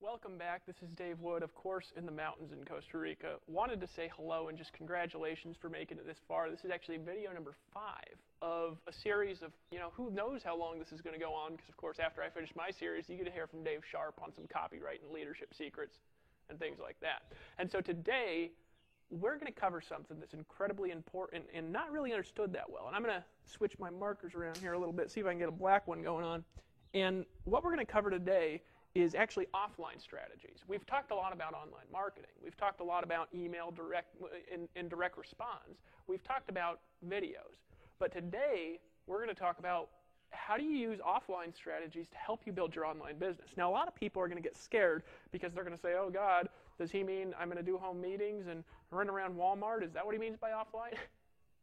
Welcome back. This is Dave Wood, of course, in the mountains in Costa Rica. Wanted to say hello and just congratulations for making it this far. This is actually video number 5 of a series of, who knows how long this is going to go on, because, of course, after I finish my series, you get to hear from Dave Sharp on some copyright and leadership secrets and things like that. And so today, we're going to cover something that's incredibly important and not really understood that well. And I'm going to switch my markers around here a little bit, see if I can get a black one going on. And what we're going to cover today is actually offline strategies. We've talked a lot about online marketing. We've talked a lot about email and direct response. We've talked about videos. But today, we're going to talk about how do you use offline strategies to help you build your online business. Now, a lot of people are going to get scared because they're going to say, oh, God, does he mean I'm going to do home meetings and run around Walmart? Is that what he means by offline?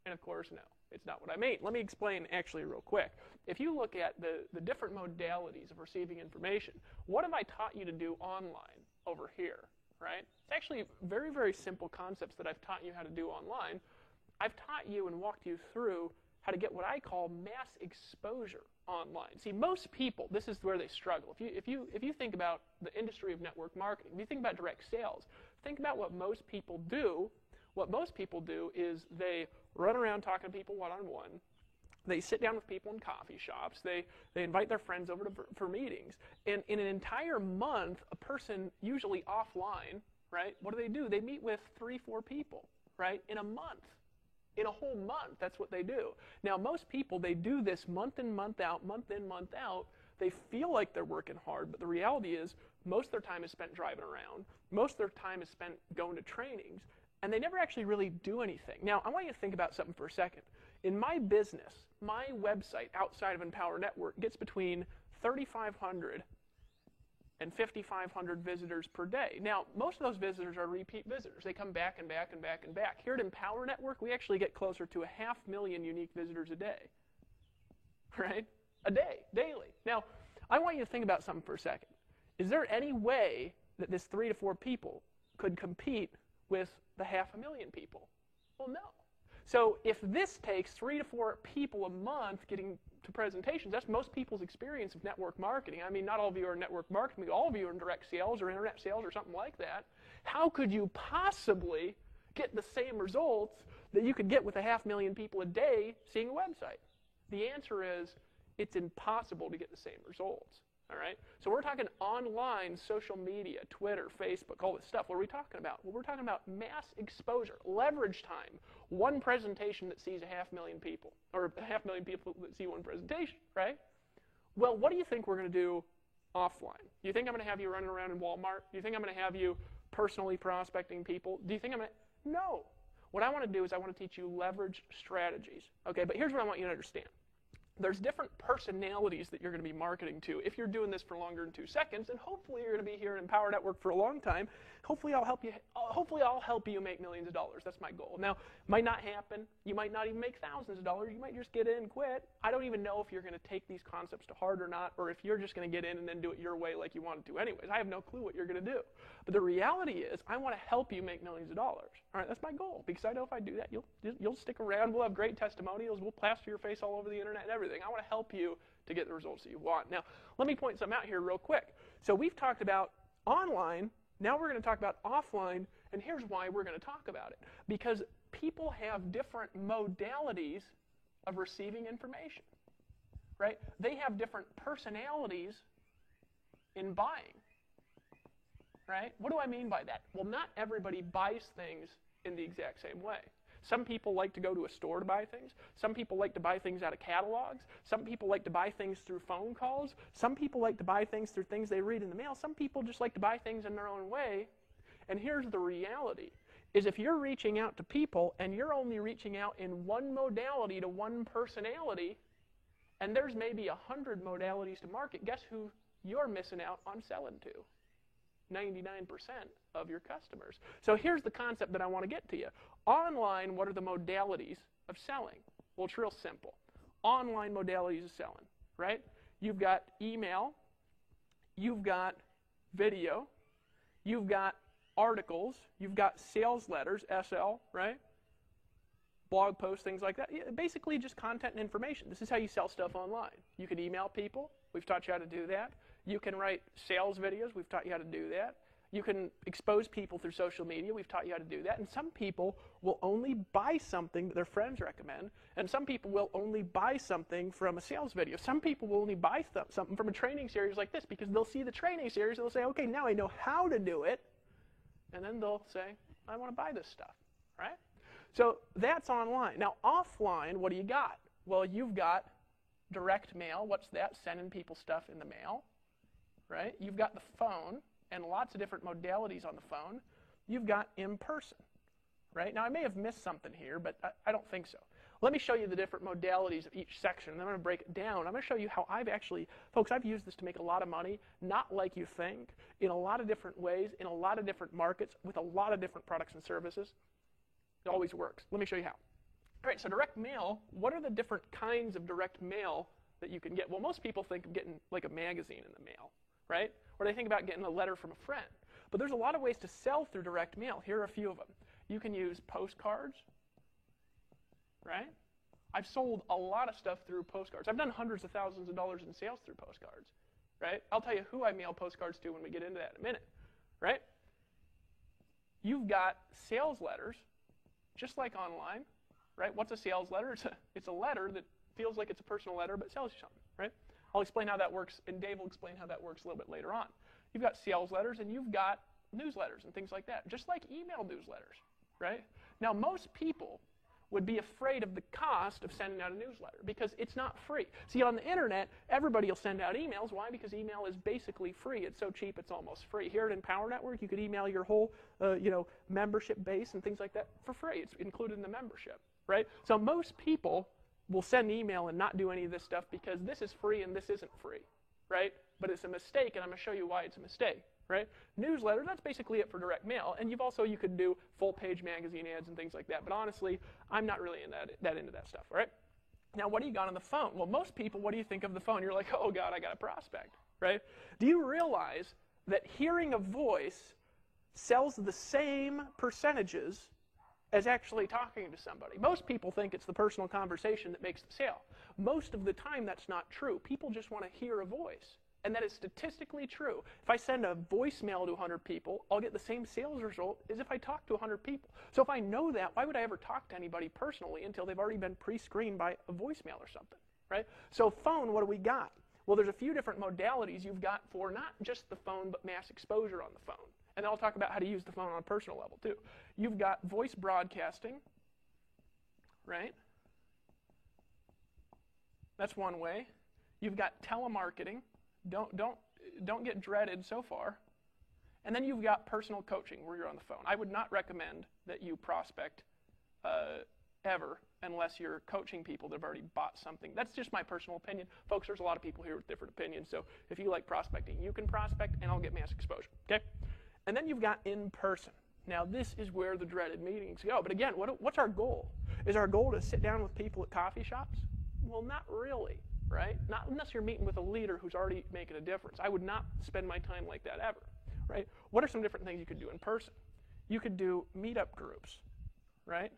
And, of course, no. It's not what I mean. Let me explain actually real quick. If you look at the different modalities of receiving information, what have I taught you to do online over here, right? It's actually very, very simple concepts that I've taught you how to do online. I've taught you and walked you through how to get what I call mass exposure online. See, most people, this is where they struggle. If you think about the industry of network marketing, if you think about direct sales, think about what most people do. What most people do is they run around talking to people one-on-one. They sit down with people in coffee shops. They invite their friends over for meetings. And in an entire month, a person, usually offline, right, what do? They meet with 3-4 people, right, in a month. In a whole month, that's what they do. Now, most people, they do this month in, month out, month in, month out. They feel like they're working hard, but the reality is most of their time is spent driving around. Most of their time is spent going to trainings. And they never actually really do anything. Now, I want you to think about something for a second. In my business, my website outside of Empower Network gets between 3,500 and 5,500 visitors per day. Now, most of those visitors are repeat visitors. They come back and back and back and back. Here at Empower Network, we actually get closer to 500,000 unique visitors a day. Right? A day, daily. Now, I want you to think about something for a second. Is there any way that this 3 to 4 people could compete with the 500,000 people? Well, no. So if this takes 3 to 4 people a month getting to presentations, that's most people's experience of network marketing. I mean, not all of you are in network marketing, all of you are in direct sales or internet sales or something like that. How could you possibly get the same results that you could get with 500,000 people a day seeing a website? The answer is it's impossible to get the same results. All right? So we're talking online, social media, Twitter, Facebook, all this stuff. What are we talking about? Well, we're talking about mass exposure, leverage time. One presentation that sees 500,000 people, or 500,000 people that see one presentation, right? Well, what do you think we're going to do offline? Do you think I'm going to have you running around in Walmart? Do you think I'm going to have you personally prospecting people? Do you think I'm going to? No. What I want to do is I want to teach you leverage strategies. Okay, but here's what I want you to understand. There's different personalities that you're going to be marketing to. If you're doing this for longer than 2 seconds, and hopefully you're going to be here in Empower Network for a long time, hopefully I'll help you make millions of dollars. That's my goal. Now, might not happen. You might not even make thousands of dollars. You might just get in and quit. I don't even know if you're going to take these concepts to heart or not, or if you're just going to get in and then do it your way like you want to do anyways. I have no clue what you're going to do. But the reality is I want to help you make millions of dollars. All right, that's my goal, because I know if I do that, you'll stick around. We'll have great testimonials. We'll plaster your face all over the internet and everything. I want to help you to get the results that you want. Now, let me point something out here real quick. So we've talked about online. Now we're going to talk about offline, and here's why we're going to talk about it. Because people have different modalities of receiving information, right? They have different personalities in buying, right? What do I mean by that? Well, not everybody buys things in the exact same way. Some people like to go to a store to buy things. Some people like to buy things out of catalogs. Some people like to buy things through phone calls. Some people like to buy things through things they read in the mail. Some people just like to buy things in their own way. And here's the reality, is if you're reaching out to people and you're only reaching out in one modality to one personality, and there's maybe 100 modalities to market, guess who you're missing out on selling to? 99% of your customers. So here's the concept that I want to get to you. Online, what are the modalities of selling? Well, it's real simple. Online modalities of selling, right? You've got email, you've got video, you've got articles, you've got sales letters, SL, right? Blog posts, things like that. Basically just content and information. This is how you sell stuff online. You can email people. We've taught you how to do that. You can write sales videos. We've taught you how to do that. You can expose people through social media. We've taught you how to do that. And some people will only buy something that their friends recommend. And some people will only buy something from a sales video. Some people will only buy something from a training series like this because they'll see the training series and they'll say, okay, now I know how to do it. And then they'll say, I want to buy this stuff, right? So that's online. Now, offline, what do you got? Well, you've got direct mail. What's that? Sending people stuff in the mail, right? You've got the phone and lots of different modalities on the phone. You've got in person, right? Now, I may have missed something here, but I don't think so. Let me show you the different modalities of each section, and I'm going to break it down. I'm going to show you how I've actually, folks, I've used this to make a lot of money, not like you think, in a lot of different ways, in a lot of different markets, with a lot of different products and services. It always works. Let me show you how. All right, so direct mail, what are the different kinds of direct mail that you can get? Well, most people think of getting like a magazine in the mail, right? Or they think about getting a letter from a friend. But there's a lot of ways to sell through direct mail. Here are a few of them. You can use postcards, right? I've sold a lot of stuff through postcards. I've done hundreds of thousands of dollars in sales through postcards, right? I'll tell you who I mail postcards to when we get into that in a minute, right? You've got sales letters, just like online, right? What's a sales letter? It's a letter that feels like it's a personal letter but sells you something, right? I'll explain how that works, and Dave will explain how that works a little bit later on. You've got sales letters, and you've got newsletters and things like that, just like email newsletters, right? Now, most people would be afraid of the cost of sending out a newsletter because it's not free. See, on the internet, everybody will send out emails. Why? Because email is basically free. It's so cheap, it's almost free. Here at Empower Network, you could email your whole, membership base and things like that for free. It's included in the membership, right? So most people will send email and not do any of this stuff because this is free and this isn't free, right? But it's a mistake, and I'm going to show you why it's a mistake, right? Newsletter, that's basically it for direct mail. And you could do full-page magazine ads and things like that. But honestly, I'm not really into that stuff, all right? Now, what do you got on the phone? Well, most people, what do you think of the phone? You're like, oh, God, I got a prospect, right? Do you realize that hearing a voice sells the same percentages as actually talking to somebody? Most people think it's the personal conversation that makes the sale. Most of the time, that's not true. People just want to hear a voice. And that is statistically true. If I send a voicemail to 100 people, I'll get the same sales result as if I talk to 100 people. So if I know that, why would I ever talk to anybody personally until they've already been pre-screened by a voicemail or something, right? So phone, what do we got? Well, there's a few different modalities you've got for not just the phone, but mass exposure on the phone. And I'll talk about how to use the phone on a personal level, too. You've got voice broadcasting, right? That's one way. You've got telemarketing. Don't get dreaded so far. And then you've got personal coaching where you're on the phone. I would not recommend that you prospect ever unless you're coaching people that have already bought something. That's just my personal opinion. Folks, there's a lot of people here with different opinions. So if you like prospecting, you can prospect and I'll get mass exposure, okay? And then you've got in person. Now, this is where the dreaded meetings go. But again, what's our goal? Is our goal to sit down with people at coffee shops? Well, not really. Right? Not unless you're meeting with a leader who's already making a difference. I would not spend my time like that ever, right? What are some different things you could do in person? You could do meetup groups, right?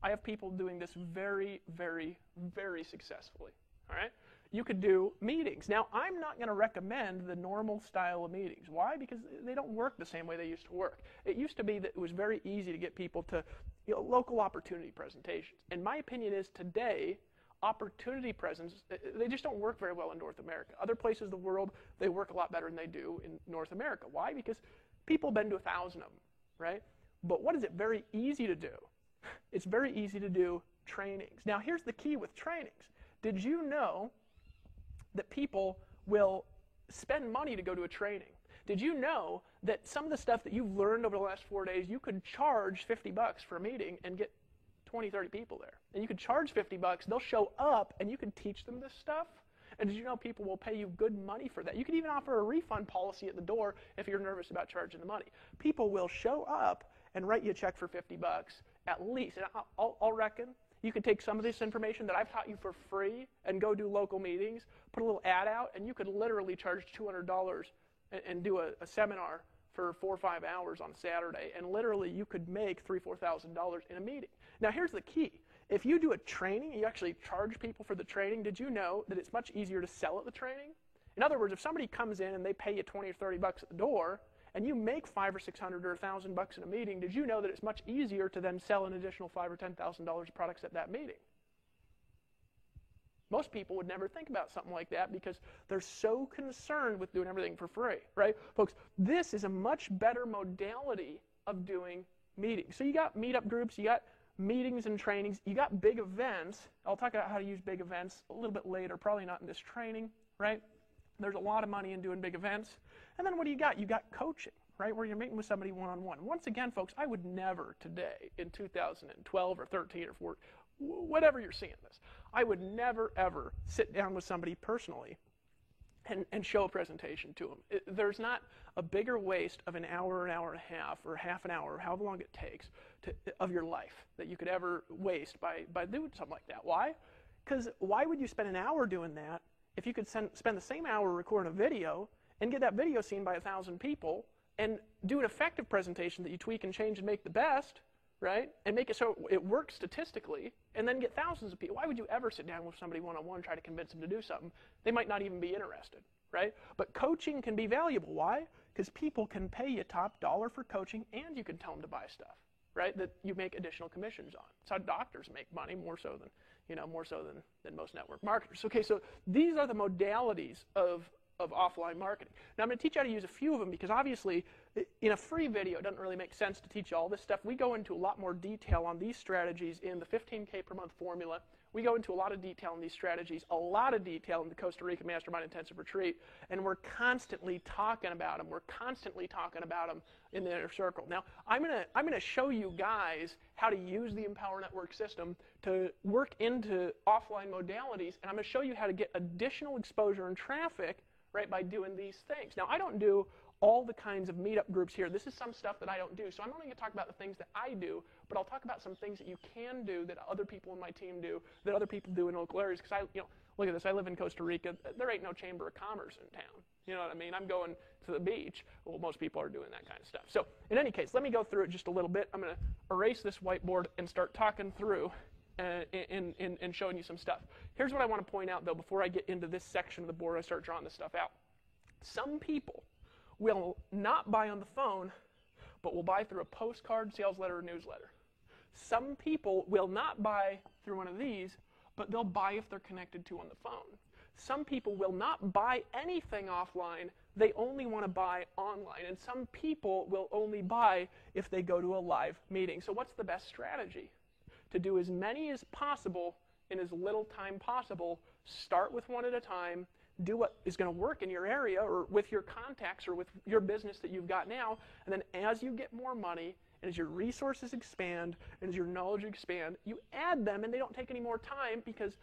I have people doing this very, very, very successfully, all right? You could do meetings. Now, I'm not going to recommend the normal style of meetings. Why? Because they don't work the same way they used to work. It used to be that it was very easy to get people to, local opportunity presentations. And my opinion is today, opportunity presents, they just don't work very well in North America. Other places in the world, they work a lot better than they do in North America. Why? Because people have been to 1,000 of them, right? But what is it very easy to do? It's very easy to do trainings. Now, here's the key with trainings. Did you know that people will spend money to go to a training? Did you know that some of the stuff that you've learned over the last 4 days, you could charge $50 for a meeting and get 20, 30 people there. And you could charge $50, they'll show up, and you can teach them this stuff. And did you know people will pay you good money for that? You could even offer a refund policy at the door if you're nervous about charging the money. People will show up and write you a check for $50 at least. And I'll reckon you could take some of this information that I've taught you for free and go do local meetings, put a little ad out, and you could literally charge $200 and do a seminar for 4 or 5 hours on a Saturday, and literally you could make $3,000, $4,000 in a meeting. Now here's the key. If you do a training, you actually charge people for the training, did you know that it's much easier to sell at the training In other words, if somebody comes in and they pay you 20 or 30 bucks at the door, and you make $500 or $600 or $1,000 in a meeting, did you know that it's much easier to then sell an additional $5,000 or $10,000 of products at that meeting? Most people would never think about something like that because they're so concerned with doing everything for free, right? Folks, this is a much better modality of doing meetings. So you got meetup groups, you got meetings and trainings, you got big events. I'll talk about how to use big events a little bit later, probably not in this training, right? There's a lot of money in doing big events. And then what do you got? You got coaching, right, where you're meeting with somebody one-on-one. Once again, folks, I would never today, in 2012 or 13 or 14, whatever you're seeing this, I would never, ever sit down with somebody personally and show a presentation to them. There's not a bigger waste of an hour and a half, or half an hour, however long it takes, of your life that you could ever waste by doing something like that. Why? Because why would you spend an hour doing that if you could spend the same hour recording a video and get that video seen by 1,000 people and do an effective presentation that you tweak and change and make the best, right? And make it so it works statistically, and then get thousands of people. Why would you ever sit down with somebody one-on-one and try to convince them to do something? They might not even be interested, right? But coaching can be valuable. Why? Because people can pay you top dollar for coaching, and you can tell them to buy stuff, right? That you make additional commissions on. It's how doctors make money, more so than most network marketers. Okay, so these are the modalities of offline marketing. Now I'm going to teach you how to use a few of them because obviously in a free video it doesn't really make sense to teach you all this stuff. We go into a lot more detail on these strategies in the 15K per month formula. We go into a lot of detail on these strategies, a lot of detail in the Costa Rica Mastermind Intensive Retreat, and we're constantly talking about them. We're constantly talking about them in the inner circle. Now, I'm gonna show you guys how to use the Empower Network system to work into offline modalities, and I'm gonna show you how to get additional exposure and traffic, right, by doing these things. Now, I don't do all the kinds of meetup groups here. This is some stuff that I don't do. So I'm only going to talk about the things that I do, but I'll talk about some things that you can do that other people in my team do, that other people do in local areas. Because look at this. I live in Costa Rica. There ain't no Chamber of Commerce in town. You know what I mean? I'm going to the beach. Well, most people are doing that kind of stuff. So in any case, let me go through it just a little bit. I'm going to erase this whiteboard and start talking through and showing you some stuff. Here's what I want to point out, though, before I get into this section of the board, I start drawing this stuff out. Some people will not buy on the phone, but will buy through a postcard, sales letter, or newsletter. Some people will not buy through one of these, but they'll buy if they're connected to on the phone. Some people will not buy anything offline, they only want to buy online. And some people will only buy if they go to a live meeting. So what's the best strategy? To do as many as possible in as little time possible. Start with one at a time. Do what is going to work in your area or with your contacts or with your business that you've got now. And then as you get more money and as your resources expand and as your knowledge expand, you add them and they don't take any more time because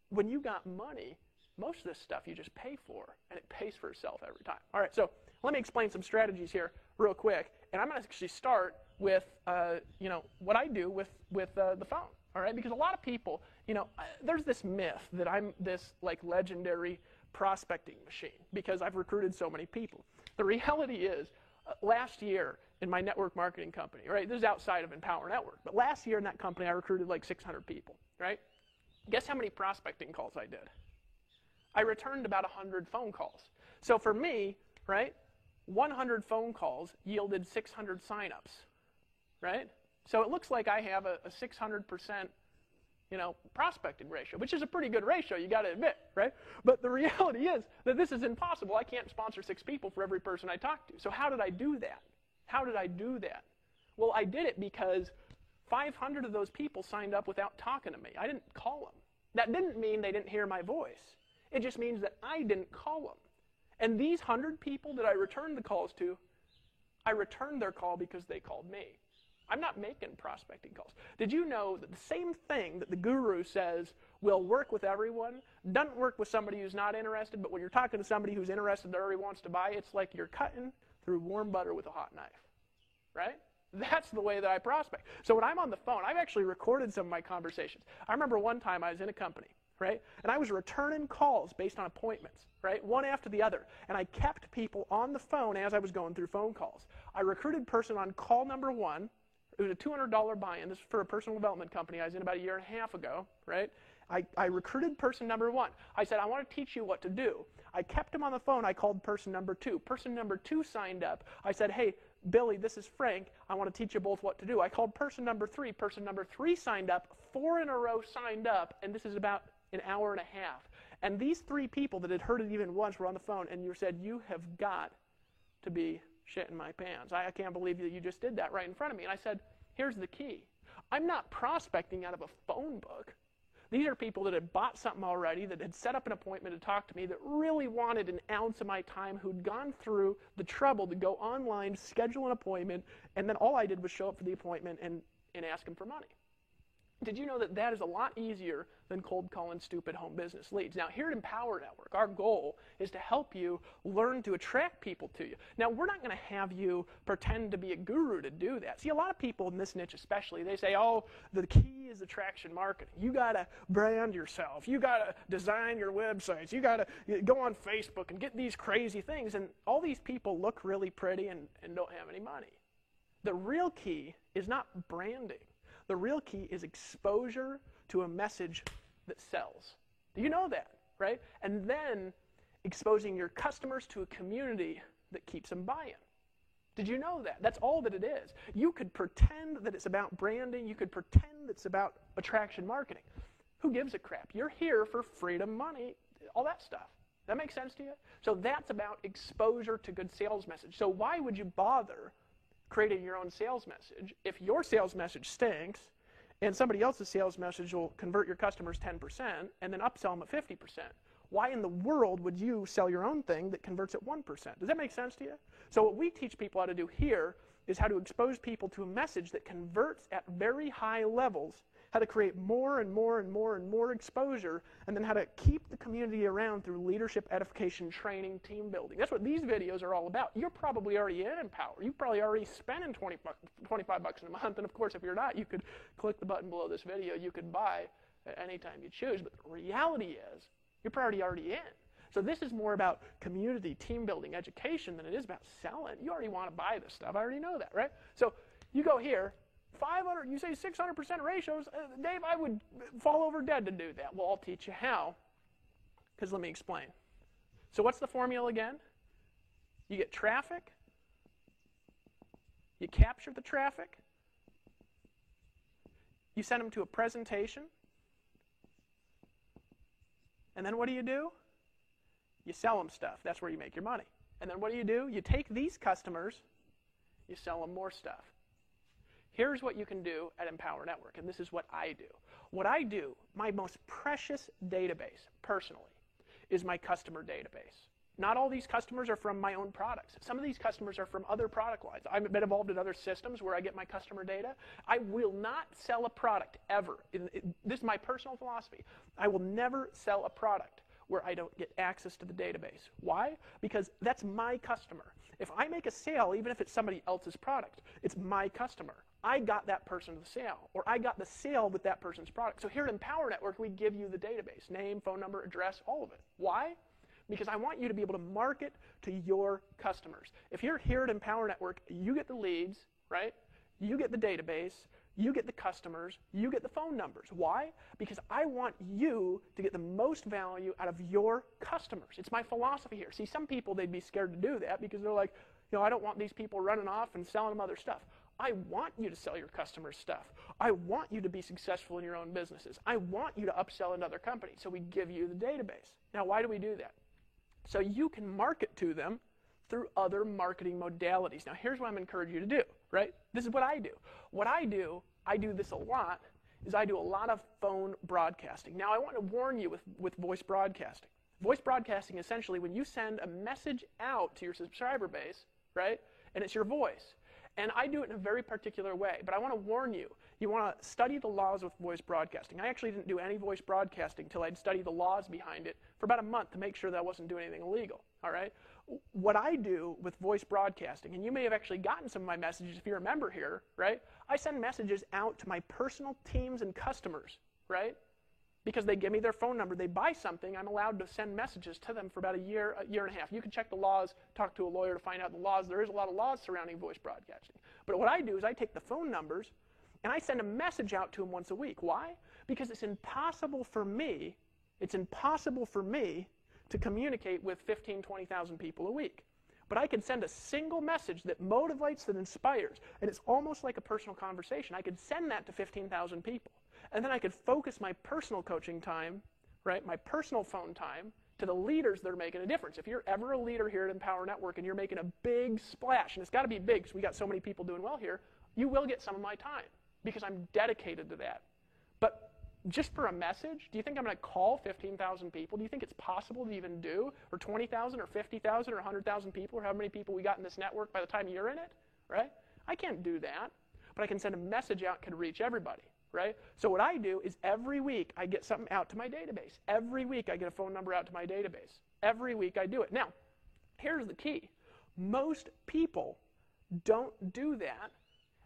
when you got money, most of this stuff you just pay for and it pays for itself every time. All right, so let me explain some strategies here real quick. And I'm going to actually start with what I do with the phone. All right, because a lot of people, there's this myth that I'm this like legendary prospecting machine because I've recruited so many people. The reality is, last year in my network marketing company, right, this is outside of Empower Network, but last year in that company I recruited like 600 people, right? Guess how many prospecting calls I did? I returned about 100 phone calls. So for me, right, 100 phone calls yielded 600 signups, right? So it looks like I have a 600% prospecting ratio, which is a pretty good ratio, you got to admit, right? But the reality is that this is impossible. I can't sponsor 6 people for every person I talk to. So how did I do that? How did I do that? Well, I did it because 500 of those people signed up without talking to me. I didn't call them. That didn't mean they didn't hear my voice. It just means that I didn't call them. And these 100 people that I returned the calls to, I returned their call because they called me. I'm not making prospecting calls. Did you know that the same thing that the guru says will work with everyone doesn't work with somebody who's not interested, but when you're talking to somebody who's interested that already wants to buy, it's like you're cutting through warm butter with a hot knife, right? That's the way that I prospect. So when I'm on the phone, I've actually recorded some of my conversations. I remember one time I was in a company, right? And I was returning calls based on appointments, right? One after the other. And I kept people on the phone as I was going through phone calls. I recruited person on call number 1. It was a $200 buy-in. This is for a personal development company I was in about a year and a half ago, right? I recruited person number 1. I said, I want to teach you what to do. I kept him on the phone. I called person number 2. Person number 2 signed up. I said, hey, Billy, this is Frank. I want to teach you both what to do. I called person number 3. Person number 3 signed up. 4 in a row signed up, and this is about an hour and a half. And these 3 people that had heard it even once were on the phone, and you said, you have got to be shitting my pants. I can't believe that you just did that right in front of me. And I said, here's the key. I'm not prospecting out of a phone book. These are people that had bought something already, that had set up an appointment to talk to me, that really wanted an ounce of my time, who'd gone through the trouble to go online, schedule an appointment, and then all I did was show up for the appointment and ask them for money. Did you know that that is a lot easier than cold calling stupid home business leads? Now, here at Empower Network, our goal is to help you learn to attract people to you. Now, we're not going to have you pretend to be a guru to do that. See, a lot of people in this niche especially, they say, oh, the key is attraction marketing. You got to brand yourself. You got to design your websites. You got to go on Facebook and get these crazy things. And all these people look really pretty and don't have any money. The real key is not branding. The real key is exposure to a message that sells. Do you know that, right? And then exposing your customers to a community that keeps them buying. Did you know that? That's all that it is. You could pretend that it's about branding. You could pretend it's about attraction marketing. Who gives a crap? You're here for freedom, money, all that stuff. That makes sense to you? So that's about exposure to good sales message. So why would you bother creating your own sales message if your sales message stinks and somebody else's sales message will convert your customers 10% and then upsell them at 50%? Why in the world would you sell your own thing that converts at 1%? Does that make sense to you? So what we teach people how to do here is how to expose people to a message that converts at very high levels, how to create more and more and more and more exposure, and then how to keep the community around through leadership, edification, training, team building. That's what these videos are all about. You're probably already in Empower. You're probably already spending $25 in a month, and of course, if you're not, you could click the button below this video. You could buy at any time you choose, but the reality is you're probably already in. So this is more about community, team building, education than it is about selling. You already want to buy this stuff. I already know that, right? So you go here, 500, you say 600% ratios. Dave, I would fall over dead to do that. Well, I'll teach you how, because let me explain. So what's the formula again? You get traffic, you capture the traffic, you send them to a presentation, and then what do? You sell them stuff. That's where you make your money. And then what do? You take these customers, you sell them more stuff. Here's what you can do at Empower Network, and this is what I do. What I do, my most precious database, personally, is my customer database. Not all these customers are from my own products. Some of these customers are from other product lines. I've been involved in other systems where I get my customer data. I will not sell a product ever. This is my personal philosophy. I will never sell a product where I don't get access to the database. Why? Because that's my customer. If I make a sale, even if it's somebody else's product, it's my customer. I got that person the sale, or I got the sale with that person's product. So here at Empower Network, we give you the database, name, phone number, address, all of it. Why? Because I want you to be able to market to your customers. If you're here at Empower Network, you get the leads, right? You get the database, you get the customers, you get the phone numbers. Why? Because I want you to get the most value out of your customers. It's my philosophy here. See, some people, they'd be scared to do that because they're like, I don't want these people running off and selling them other stuff. I want you to sell your customers stuff. I want you to be successful in your own businesses. I want you to upsell another company. So we give you the database. Now, why do we do that? So you can market to them through other marketing modalities. Now, here's what I'm encouraging you to do, right? This is what I do. What I do this a lot, is I do a lot of phone broadcasting. Now, I want to warn you with voice broadcasting. Voice broadcasting, essentially, when you send a message out to your subscriber base, right, and it's your voice. And I do it in a very particular way, but I want to warn you. You want to study the laws with voice broadcasting. I actually didn't do any voice broadcasting until I'd studied the laws behind it for about a month to make sure that I wasn't doing anything illegal, all right? What I do with voice broadcasting, and you may have actually gotten some of my messages if you remember here, right? I send messages out to my personal teams and customers, right? Because they give me their phone number, they buy something, I'm allowed to send messages to them for about a year and a half. You can check the laws, talk to a lawyer to find out the laws. There is a lot of laws surrounding voice broadcasting. But what I do is I take the phone numbers and I send a message out to them once a week. Why? Because it's impossible for me to communicate with 15, 20,000 people a week. But I could send a single message that motivates, that inspires, and it's almost like a personal conversation. I could send that to 15,000 people. And then I could focus my personal coaching time, right, my personal phone time, to the leaders that are making a difference. If you're ever a leader here at Empower Network and you're making a big splash, and it's got to be big because we got so many people doing well here, you will get some of my time because I'm dedicated to that. But just for a message, do you think I'm going to call 15,000 people? Do you think it's possible to even do? Or 20,000 or 50,000 or 100,000 people, or how many people we got in this network by the time you're in it, right? I can't do that, but I can send a message out that can reach everybody, right? So what I do is every week I get something out to my database. Every week I get a phone number out to my database. Every week I do it. Now, here's the key. Most people don't do that,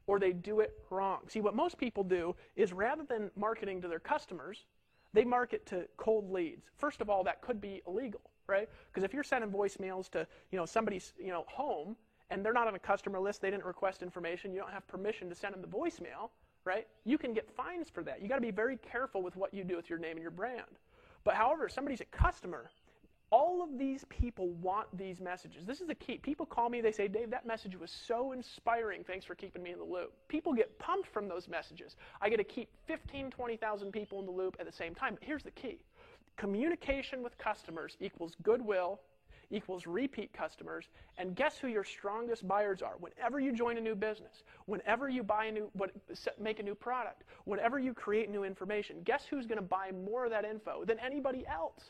or they do it wrong. See, what most people do is rather than marketing to their customers, they market to cold leads. First of all, that could be illegal, right? Because if you're sending voicemails to, somebody's, home, and they're not on a customer list, they didn't request information, you don't have permission to send them the voicemail, right? You can get fines for that. You got to be very careful with what you do with your name and your brand. But however, if somebody's a customer, all of these people want these messages. This is the key. People call me, they say, Dave, that message was so inspiring. Thanks for keeping me in the loop. People get pumped from those messages. I get to keep 15, 20,000 people in the loop at the same time. But here's the key. Communication with customers equals goodwill, equals repeat customers, and guess who your strongest buyers are? Whenever you join a new business, whenever you make a new product, whenever you create new information, guess who's going to buy more of that info than anybody else?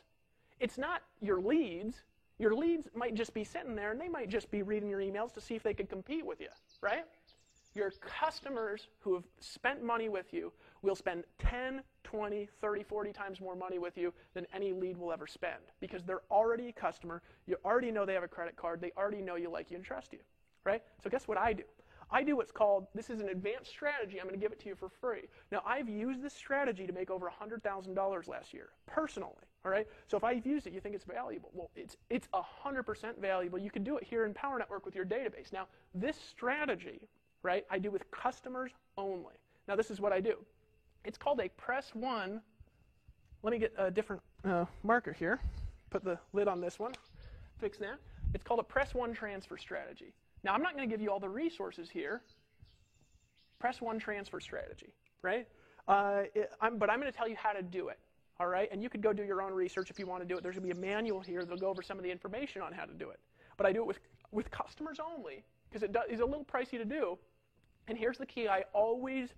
It's not your leads. Your leads might just be sitting there, and they might just be reading your emails to see if they could compete with you, right? Your customers who have spent money with you will spend 10, 20, 30, 40 times more money with you than any lead will ever spend because they're already a customer. You already know they have a credit card. They already know you, like you, and trust you, right? So guess what I do? I do what's called, this is an advanced strategy. I'm going to give it to you for free. Now, I've used this strategy to make over $100,000 last year, personally, all right? So if I've used it, you think it's valuable. Well, it's 100% valuable. You can do it here in Power Network with your database. Now, this strategy, right, I do with customers only. Now, this is what I do. It's called a press one. Let me get a different marker here. Put the lid on this one. Fix that. It's called a press one transfer strategy. Now, I'm not going to give you all the resources here. Press one transfer strategy, right? But I'm going to tell you how to do it, all right? And you could go do your own research if you want to do it. There's going to be a manual here that'll go over some of the information on how to do it. But I do it with customers only because it is a little pricey to do. And here's the key. I always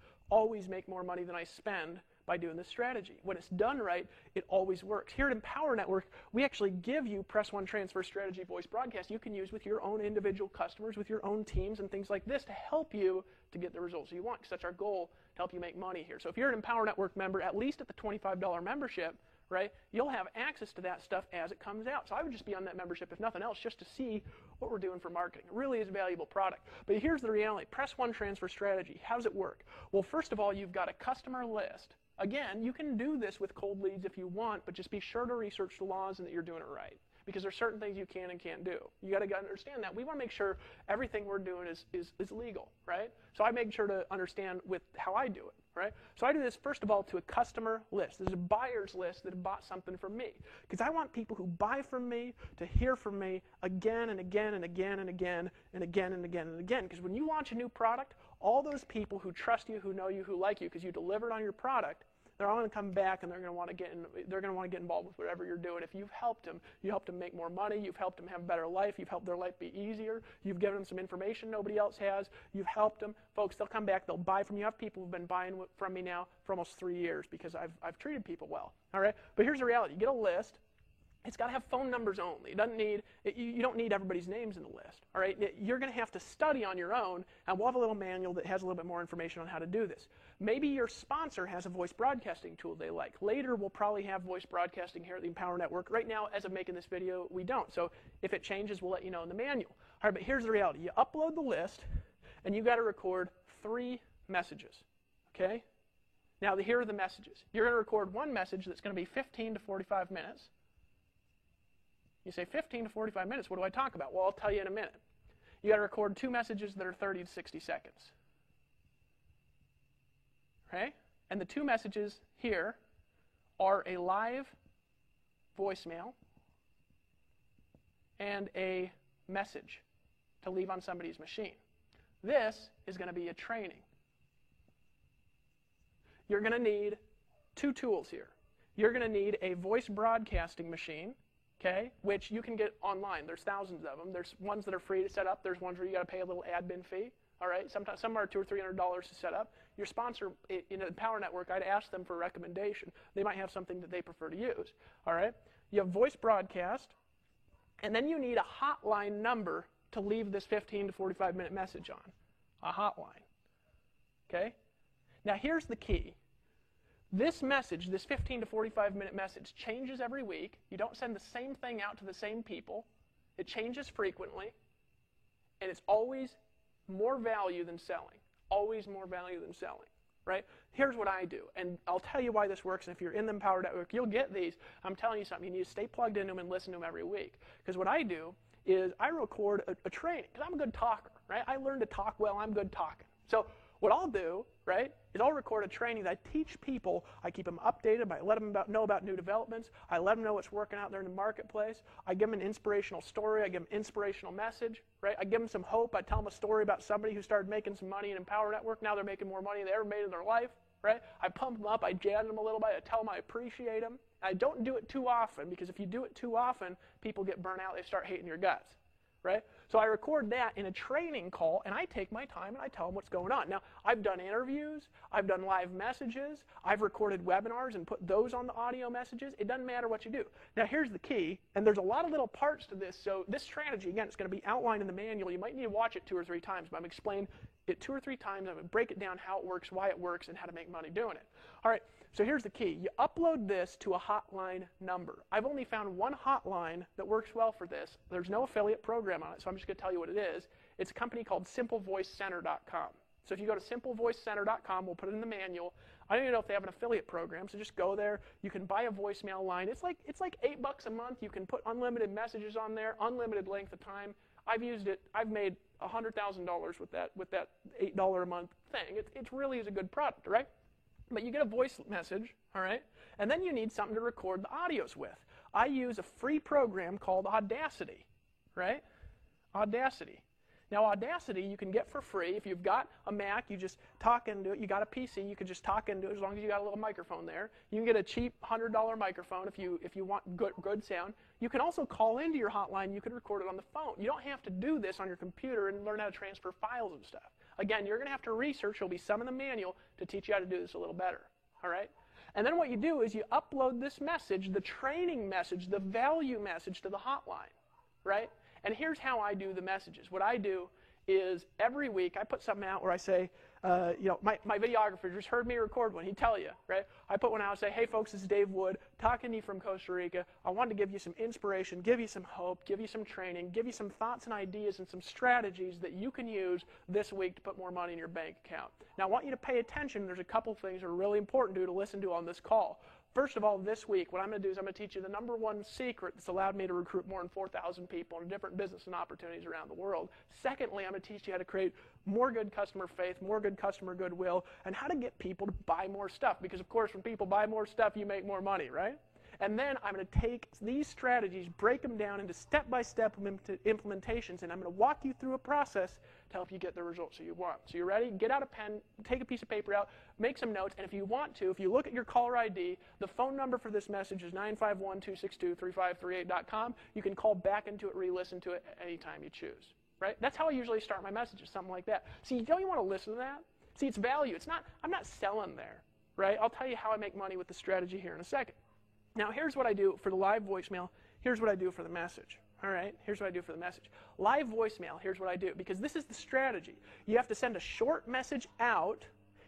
make more money than I spend by doing this strategy. When it's done right, it always works. Here at Empower Network, we actually give you Press One Transfer Strategy Voice Broadcast you can use with your own individual customers, with your own teams, and things like this to help you to get the results you want, because that's our goal, to help you make money here. So if you're an Empower Network member, at least at the $25 membership, right, you'll have access to that stuff as it comes out. So I would just be on that membership, if nothing else, just to see what we're doing for marketing. It really is a valuable product. But here's the reality. Press One Transfer Strategy. How does it work? Well, first of all, you've got a customer list. Again, you can do this with cold leads if you want, but just be sure to research the laws and that you're doing it right. Because there's certain things you can and can't do. You got to understand that. We want to make sure everything we're doing is legal, right? So I make sure to understand with how I do it, right? So I do this, first of all, to a customer list. There's a buyer's list that have bought something from me. Because I want people who buy from me to hear from me again and again and again and again and again and again and again. Because when you launch a new product, all those people who trust you, who know you, who like you, because you delivered on your product, they're all going to come back and they're going to want to get involved with whatever you're doing. If you've helped them, you helped them make more money, you've helped them have a better life, you've helped their life be easier, you've given them some information nobody else has, you've helped them. Folks, they'll come back, they'll buy from you. I have people who've been buying from me now for almost 3 years because I've treated people well. All right? But here's the reality. You get a list. It's got to have phone numbers only. You don't need everybody's names in the list. All right? You're going to have to study on your own, and we'll have a little manual that has a little bit more information on how to do this. Maybe your sponsor has a voice broadcasting tool they like. Later, we'll probably have voice broadcasting here at the Empower Network. Right now, as of making this video, we don't. So if it changes, we'll let you know in the manual. All right, but here's the reality. You upload the list, and you've got to record 3 messages. Okay? Now, here are the messages. You're going to record one message that's going to be 15 to 45 minutes. You say 15 to 45 minutes, what do I talk about? Well, I'll tell you in a minute. You got to record 2 messages that are 30 to 60 seconds. Okay? And the two messages here are a live voicemail and a message to leave on somebody's machine. This is going to be a training. You're going to need two tools here. You're going to need a voice broadcasting machine, okay, which you can get online. There's thousands of them. There's ones that are free to set up. There's ones where you got to pay a little admin fee. All right, sometimes some are $200 or $300 to set up. Your sponsor, in the Power Network, I'd ask them for a recommendation. They might have something that they prefer to use. All right, you have voice broadcast, and then you need a hotline number to leave this 15 to 45-minute message on. A hotline. Okay. Now here's the key. This message, this 15 to 45-minute message, changes every week. You don't send the same thing out to the same people. It changes frequently, and it's always more value than selling. Always more value than selling, right? Here's what I do, and I'll tell you why this works, and if you're in the Power Network, you'll get these. I'm telling you something. You need to stay plugged into them and listen to them every week, because what I do is I record a training, because I'm a good talker, right? I learned to talk well. I'm good talking. So what I'll do, right, is I'll record a training that I teach people. I keep them updated. I let them know about new developments. I let them know what's working out there in the marketplace. I give them an inspirational story. I give them an inspirational message, right? I give them some hope. I tell them a story about somebody who started making some money in Empower Network. Now they're making more money than they ever made in their life, right? I pump them up. I jazz them a little bit. I tell them I appreciate them. I don't do it too often, because if you do it too often, people get burnt out. They start hating your guts. Right? So I record that in a training call, and I take my time and I tell them what's going on. Now, I've done interviews, I've done live messages, I've recorded webinars and put those on the audio messages. It doesn't matter what you do. Now, here's the key, and there's a lot of little parts to this. So this strategy, again, it's going to be outlined in the manual. You might need to watch it 2 or 3 times, but I'm going to explain it 2 or 3 times. I'm going to break it down how it works, why it works, and how to make money doing it. All right, so here's the key. You upload this to a hotline number. I've only found one hotline that works well for this. There's no affiliate program on it, so I'm just going to tell you what it is. It's a company called SimpleVoiceCenter.com. So if you go to SimpleVoiceCenter.com, we'll put it in the manual. I don't even know if they have an affiliate program, so just go there. You can buy a voicemail line. It's like $8 a month. You can put unlimited messages on there, unlimited length of time. I've used it. I've made $100,000 with that $8 a month thing. It really is a good product, right? But you get a voice message, all right? And then you need something to record the audios with. I use a free program called Audacity, right? Audacity. Now, Audacity you can get for free. If you've got a Mac, you just talk into it. You got a PC, you can just talk into it as long as you got a little microphone there. You can get a cheap $100 microphone if you want good sound. You can also call into your hotline. You can record it on the phone. You don't have to do this on your computer and learn how to transfer files and stuff. Again, you're going to have to research. There'll be some in the manual to teach you how to do this a little better. All right? And then what you do is you upload this message, the training message, the value message to the hotline, right? And here's how I do the messages. What I do is every week I put something out where I say, my videographer just heard me record one. He'd tell you, right? I put one out and say, hey, folks, this is Dave Wood talking to you from Costa Rica. I wanted to give you some inspiration, give you some hope, give you some training, give you some thoughts and ideas and some strategies that you can use this week to put more money in your bank account. Now, I want you to pay attention. There's a couple things that are really important to listen to on this call. First of all, this week, what I'm going to do is I'm going to teach you the #1 secret that's allowed me to recruit more than 4,000 people in different business and opportunities around the world. Secondly, I'm going to teach you how to create more good customer faith, more good customer goodwill, and how to get people to buy more stuff. Because, of course, when people buy more stuff, you make more money, right? And then I'm going to take these strategies, break them down into step-by-step implementations, and I'm going to walk you through a process to help you get the results that you want. So you ready? Get out a pen, take a piece of paper out, make some notes, and if you want to, if you look at your caller ID, the phone number for this message is 951-262-3538.com. You can call back into it, re-listen to it anytime you choose. Right? That's how I usually start my messages, something like that. See, don't you want to listen to that? See, it's value. I'm not selling there. Right? I'll tell you how I make money with the strategy here in a second. Now, here's what I do for the live voicemail. Here's what I do for the message. All right? Here's what I do for the message. Live voicemail, here's what I do. Because this is the strategy. You have to send a short message out,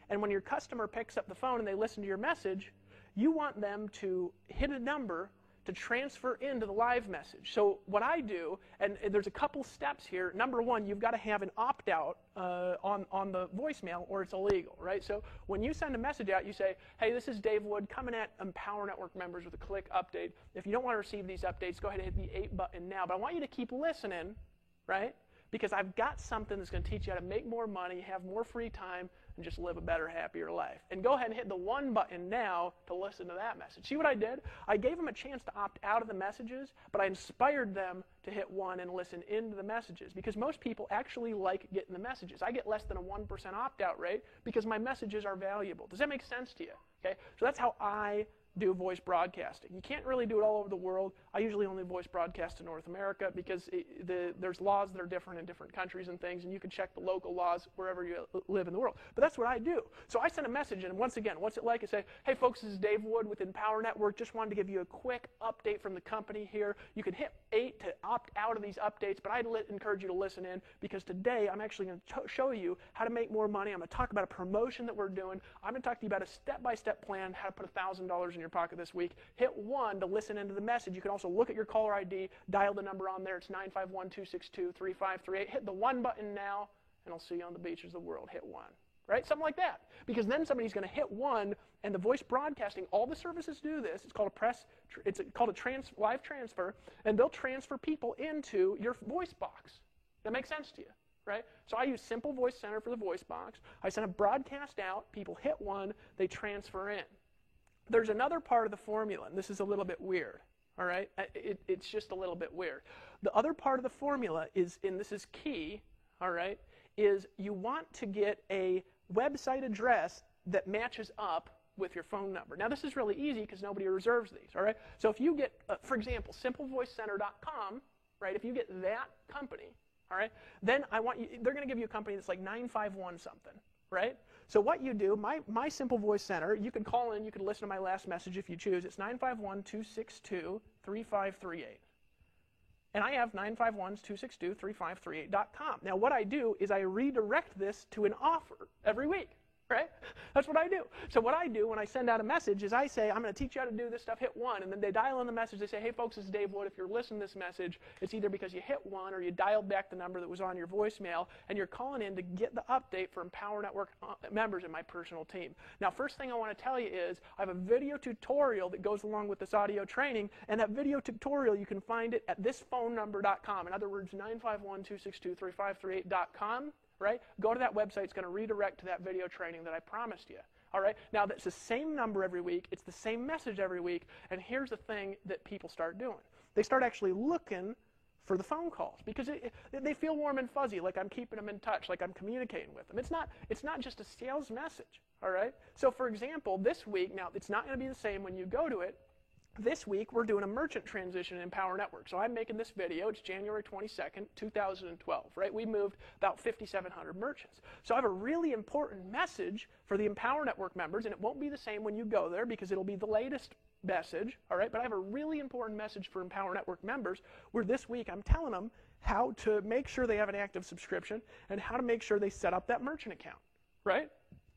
and when your customer picks up the phone and they listen to your message, you want them to hit a number to transfer into the live message. So what I do, and there's a couple steps here. #1, you've got to have an opt-out on the voicemail or it's illegal, right? So when you send a message out, you say, hey, this is Dave Wood coming at Empower Network members with a click update. If you don't want to receive these updates, go ahead and hit the 8 button now. But I want you to keep listening, right? because I've got something that's going to teach you how to make more money, have more free time, and just live a better, happier life. And go ahead and hit the 1 button now to listen to that message. See what I did? I gave them a chance to opt out of the messages, but I inspired them to hit 1 and listen into the messages, because most people actually like getting the messages. I get less than a 1% opt-out rate because my messages are valuable. Does that make sense to you? Okay, so that's how I do voice broadcasting. You can't really do it all over the world. I usually only voice broadcast in North America because there's laws that are different in different countries and things, and you can check the local laws wherever you live in the world. But that's what I do. So I send a message, and once again, what's it like? I say, hey folks, this is Dave Wood with Empower Network. Just wanted to give you a quick update from the company here. You can hit 8 to opt out of these updates, but I'd encourage you to listen in, because today I'm actually going to show you how to make more money. I'm going to talk about a promotion that we're doing. I'm going to talk to you about a step-by-step plan, how to put $1,000 in your pocket this week. Hit 1 to listen into the message. You can also look at your caller ID, dial the number on there. It's 951-262-3538. Hit the 1 button now, and I'll see you on the beaches of the world. Hit 1. Right? Something like that. Because then somebody's going to hit 1, and the voice broadcasting, all the services do this. It's called a live transfer, and they'll transfer people into your voice box. That makes sense to you, right? So I use Simple Voice Center for the voice box. I send a broadcast out. People hit 1. They transfer in. There's another part of the formula, and this is a little bit weird, all right? It's just a little bit weird. The other part of the formula is, and this is key, all right, is you want to get a website address that matches up with your phone number. Now, this is really easy because nobody reserves these, all right? So if you get, for example, simplevoicecenter.com, right, if you get that company, all right, then they're going to give you a company that's like 951 something, right? So what you do, my Simple Voice Center, you can call in, you can listen to my last message if you choose. It's 951-262-3538. And I have 951-262-3538.com. Now what I do is I redirect this to an offer every week. Right? That's what I do. So what I do when I send out a message is I say, I'm going to teach you how to do this stuff, hit 1, and then they dial in the message. They say, hey folks, this is Dave Wood. If you're listening to this message, it's either because you hit 1 or you dialed back the number that was on your voicemail, and you're calling in to get the update for Empower Network members in my personal team. Now, first thing I want to tell you is I have a video tutorial that goes along with this audio training, and that video tutorial, you can find it at thisphonenumber.com. In other words, 951-262-3538.com. Right? Go to that website. It's going to redirect to that video training that I promised you. All right? Now, that's the same number every week. It's the same message every week. And here's the thing that people start doing. They start actually looking for the phone calls because they feel warm and fuzzy, like I'm keeping them in touch, like I'm communicating with them. It's not just a sales message. All right? So, for example, this week, now, it's not going to be the same when you go to it. This week, we're doing a merchant transition in Empower Network. So I'm making this video. It's January 22nd, 2012, right? We moved about 5,700 merchants. So I have a really important message for the Empower Network members, and it won't be the same when you go there because it'll be the latest message, all right? But I have a really important message for Empower Network members where this week I'm telling them how to make sure they have an active subscription and how to make sure they set up that merchant account, right?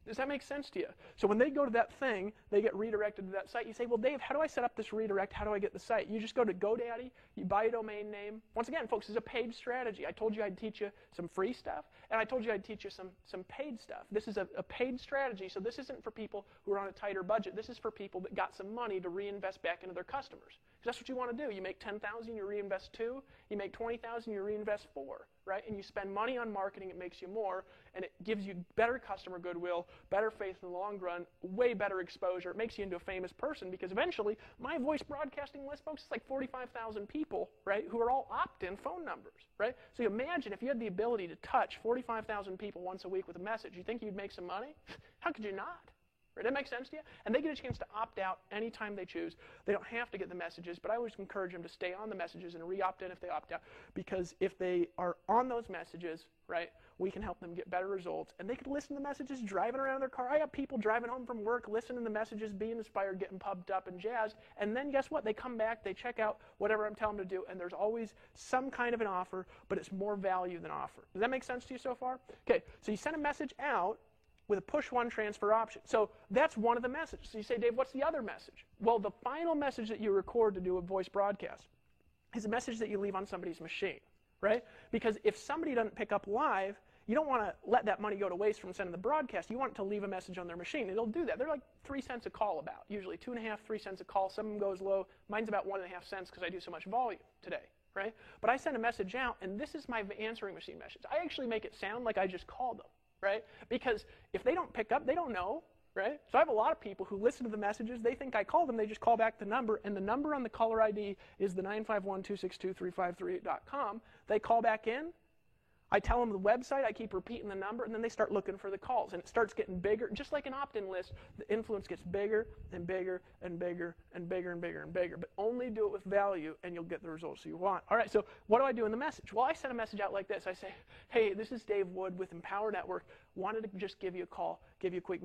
Does that make sense to you? So when they go to that thing, they get redirected to that site. You say, well, Dave, how do I set up this redirect? How do I get the site? You just go to GoDaddy. You buy a domain name. Once again, folks, this is a paid strategy. I told you I'd teach you some free stuff, and I told you I'd teach you some paid stuff. This is a paid strategy, so this isn't for people who are on a tighter budget. This is for people that got some money to reinvest back into their customers. Because that's what you want to do. You make $10,000, you reinvest 2. You make $20,000, you reinvest 4. Right? And you spend money on marketing, it makes you more, and it gives you better customer goodwill, better faith in the long run, way better exposure. It makes you into a famous person because eventually my voice broadcasting list, folks, is like 45,000 people, right, who are all opt-in phone numbers, right? So you imagine if you had the ability to touch 45,000 people once a week with a message, you think you'd make some money? How could you not? Right? That makes sense to you? And they get a chance to opt out anytime they choose. They don't have to get the messages, but I always encourage them to stay on the messages and re-opt in if they opt out, because if they are on those messages, right, we can help them get better results. And they could listen to the messages driving around in their car. I have people driving home from work, listening to the messages, being inspired, getting pumped up and jazzed. And then guess what? They come back, they check out whatever I'm telling them to do, and there's always some kind of an offer, but it's more value than offer. Does that make sense to you so far? Okay, so you send a message out with a push 1 transfer option. So that's one of the messages. So you say, Dave, what's the other message? Well, the final message that you record to do a voice broadcast is a message that you leave on somebody's machine, right? Because if somebody doesn't pick up live, you don't want to let that money go to waste from sending the broadcast. You want it to leave a message on their machine. It'll do that. They're like 3 cents a call usually 2.5, 3 cents a call. Some goes low. Mine's about 1.5 cents because I do so much volume today. right? But I send a message out, and this is my answering machine message. I actually make it sound like I just called them, right? Because if they don't pick up, they don't know, right? So I have a lot of people who listen to the messages. They think I called them. They just call back the number, and the number on the caller ID is the 951-262-3538.com. They call back in. I tell them the website, I keep repeating the number, and then they start looking for the calls. And it starts getting bigger. Just like an opt-in list, the influence gets bigger and bigger and bigger and bigger and bigger and bigger. But only do it with value, and you'll get the results you want. All right, so what do I do in the message? Well, I send a message out like this. I say, hey, this is Dave Wood with Empower Network. Wanted to just give you a call, give you a quick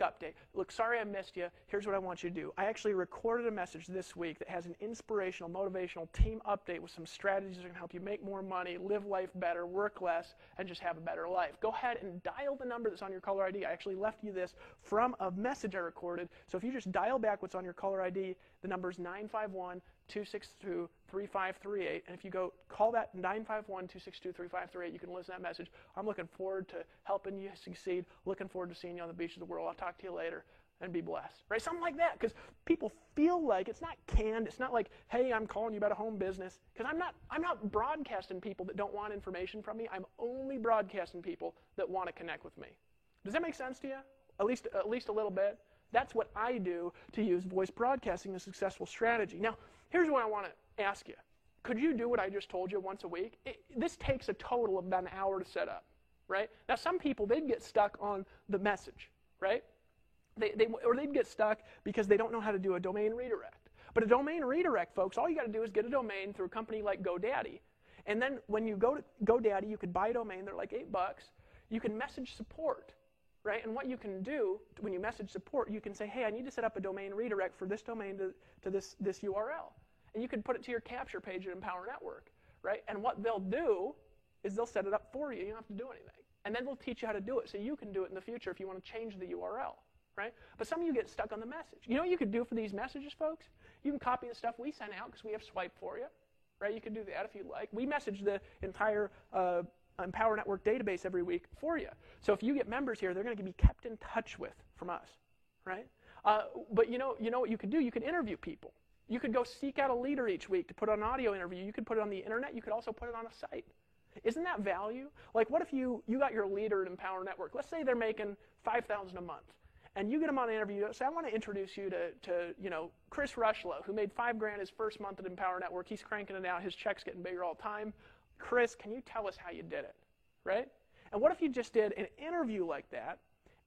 update. Look, sorry I missed you. Here's what I want you to do. I actually recorded a message this week that has an inspirational, motivational team update with some strategies that can help you make more money, live life better, work less, and just have a better life. Go ahead and dial the number that's on your caller ID. I actually left you this from a message I recorded. So if you just dial back what's on your caller ID, the number is 951-262-3538. And if you go call that 951-262-3538, you can listen to that message. I'm looking forward to helping you succeed. Looking forward to seeing you on the beach of the world. I'll talk to you later, and be blessed. Right? Something like that, because people feel like it's not canned. It's not like, hey, I'm calling you about a home business. Because I'm not broadcasting people that don't want information from me. I'm only broadcasting people that want to connect with me. Does that make sense to you? At least a little bit. That's what I do to use voice broadcasting as a successful strategy. Now, here's what I want to ask you. Could you do what I just told you once a week? This takes a total of about an hour to set up, right? Now, some people, they'd get stuck on the message, right? Or they'd get stuck because they don't know how to do a domain redirect. But a domain redirect, folks, all you got to do is get a domain through a company like GoDaddy. And then when you go to GoDaddy, you could buy a domain. They're like $8. You can message support. Right? And what you can do when you message support, you can say, hey, I need to set up a domain redirect for this domain to this URL. And you can put it to your capture page at Empower Network. Right? And what they'll do is they'll set it up for you. You don't have to do anything. And then they'll teach you how to do it so you can do it in the future if you want to change the URL. Right? But some of you get stuck on the message. You know what you could do for these messages, folks? You can copy the stuff we send out because we have Swipe for you. Right? You can do that if you'd like. We message the entire Empower Network database every week for you. So if you get members here, they're going to be kept in touch with from us, right? But you know what you could do? You could interview people. You could go seek out a leader each week to put on an audio interview. You could put it on the internet. You could also put it on a site. Isn't that value? Like, what if you got your leader at Empower Network? Let's say they're making $5,000 a month, and you get them on an interview. Say, I want to introduce you to Chris Rushlow, who made $5,000 his first month at Empower Network. He's cranking it out. His check's getting bigger all the time. Chris, can you tell us how you did it, right? And what if you just did an interview like that,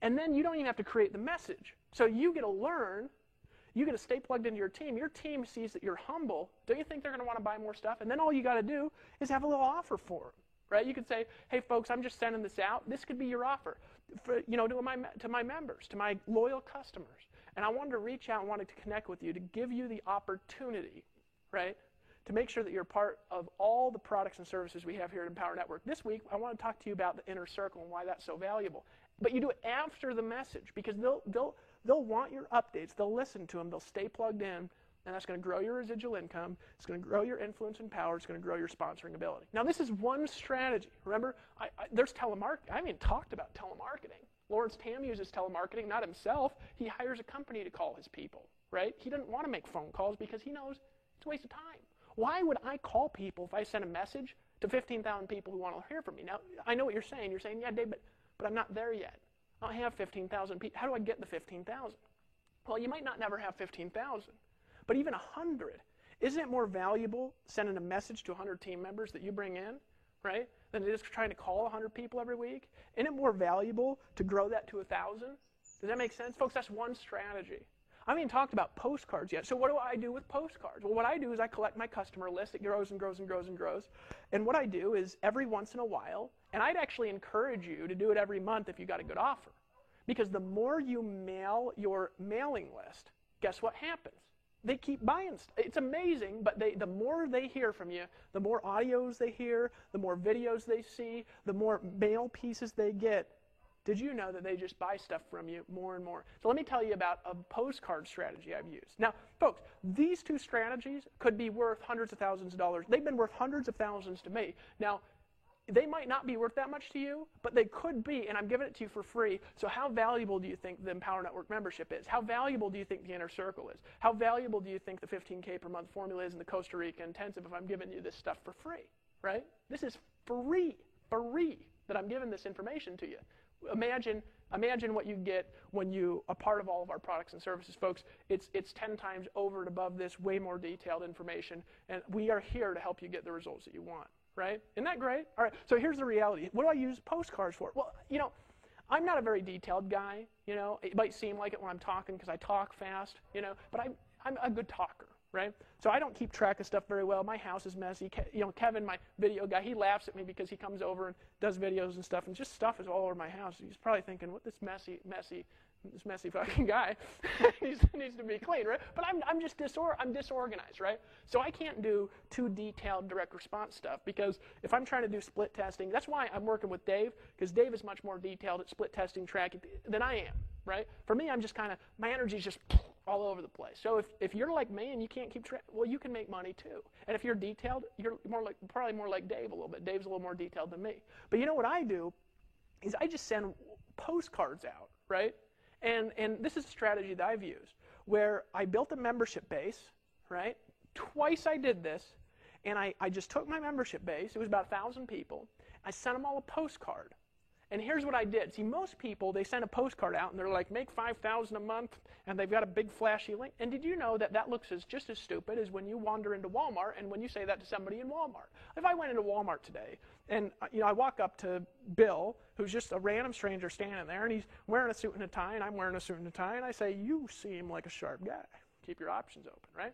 and then you don't even have to create the message. So you get to learn, you get to stay plugged into your team sees that you're humble. Don't you think they're going to want to buy more stuff? And then all you got to do is have a little offer for them, right? You could say, hey, folks, I'm just sending this out. This could be your offer for, to my members, to my loyal customers. And I wanted to reach out and wanted to connect with you to give you the opportunity, right, to make sure that you're part of all the products and services we have here at Empower Network. This week, I want to talk to you about the inner circle and why that's so valuable. But you do it after the message, because they'll want your updates. They'll listen to them. They'll stay plugged in, and that's going to grow your residual income. It's going to grow your influence and power. It's going to grow your sponsoring ability. Now, this is one strategy. Remember, there's telemarketing. I haven't even talked about telemarketing. Lawrence Tam uses telemarketing, not himself. He hires a company to call his people, right? He doesn't want to make phone calls because he knows it's a waste of time. Why would I call people if I send a message to 15,000 people who want to hear from me? Now, I know what you're saying. You're saying, yeah, Dave, but I'm not there yet. I don't have 15,000 people. How do I get the 15,000? Well, you might not never have 15,000, but even 100. Isn't it more valuable sending a message to 100 team members that you bring in, right, than it is trying to call 100 people every week? Isn't it more valuable to grow that to 1,000? Does that make sense? Folks, that's one strategy. I haven't even talked about postcards yet. So what do I do with postcards? Well, what I do is I collect my customer list. It grows and grows and grows and grows. And what I do is every once in a while, and I'd actually encourage you to do it every month if you got a good offer. Because the more you mail your mailing list, guess what happens? They keep buying stuff. It's amazing, but the more they hear from you, the more audios they hear, the more videos they see, the more mail pieces they get. Did you know that they just buy stuff from you more and more? So let me tell you about a postcard strategy I've used. Now, folks, these two strategies could be worth hundreds of thousands of dollars. They've been worth hundreds of thousands to me. Now, they might not be worth that much to you, but they could be, and I'm giving it to you for free. So how valuable do you think the Empower Network membership is? How valuable do you think the Inner Circle is? How valuable do you think the 15K per month formula is in the Costa Rica intensive if I'm giving you this stuff for free, right? This is free that I'm giving this information to you. Imagine what you get when you are part of all of our products and services, folks. It's 10 times over and above this, way more detailed information, and we are here to help you get the results that you want. Right? Isn't that great? All right, so here's the reality. What do I use postcards for? Well, I'm not a very detailed guy. It might seem like it when I'm talking because I talk fast, but I'm a good talker, right? So I don't keep track of stuff very well. My house is messy. Kevin, my video guy, he laughs at me because he comes over and does videos and stuff, and just stuff is all over my house. He's probably thinking, what this messy fucking guy needs to be clean, right? But I'm disorganized, right? So I can't do too detailed direct response stuff because if I'm trying to do split testing, that's why I'm working with Dave, because Dave is much more detailed at split testing tracking than I am, right? For me, I'm just my energy's just all over the place. So if you're like me and you can't keep track, well, you can make money too. And if you're detailed, you're probably more like Dave a little bit. Dave's a little more detailed than me. But you know what I do is I just send postcards out, right? And this is a strategy that I've used, where I built a membership base, right? Twice I did this, and I just took my membership base. It was about 1,000 people. I sent them all a postcard. And here's what I did. See, most people, they send a postcard out, and they're like, make $5,000 a month, and they've got a big flashy link. And did you know that looks just as stupid as when you wander into Walmart and when you say that to somebody in Walmart? If I went into Walmart today, and I walk up to Bill, who's just a random stranger standing there, and he's wearing a suit and a tie, and I'm wearing a suit and a tie, and I say, you seem like a sharp guy. Keep your options open, right?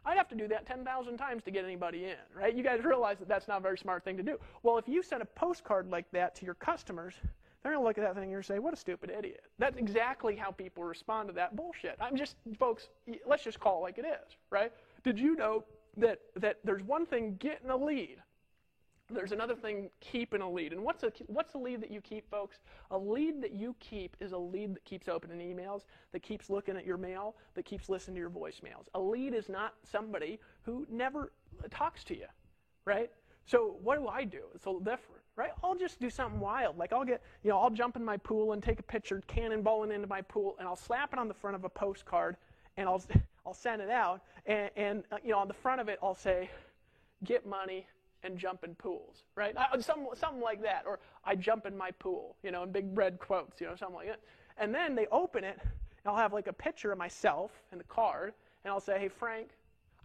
I'd have to do that 10,000 times to get anybody in, right? You guys realize that that's not a very smart thing to do. Well, if you send a postcard like that to your customers, they're going to look at that thing and say, what a stupid idiot. That's exactly how people respond to that bullshit. Folks, let's just call it like it is, right? Did you know that there's one thing getting a lead? There's another thing, keeping a lead. And what's a lead that you keep, folks? A lead that you keep is a lead that keeps opening emails, that keeps looking at your mail, that keeps listening to your voicemails. A lead is not somebody who never talks to you, right? So what do? It's a little different, right? I'll just do something wild. Like I'll jump in my pool and take a picture cannonballing into my pool, and I'll slap it on the front of a postcard, and I'll send it out, and on the front of it I'll say, get money and jump in pools, right? Something like that. Or I jump in my pool, in big red quotes, something like that. And then they open it, and I'll have like a picture of myself in the card, and I'll say, hey, Frank,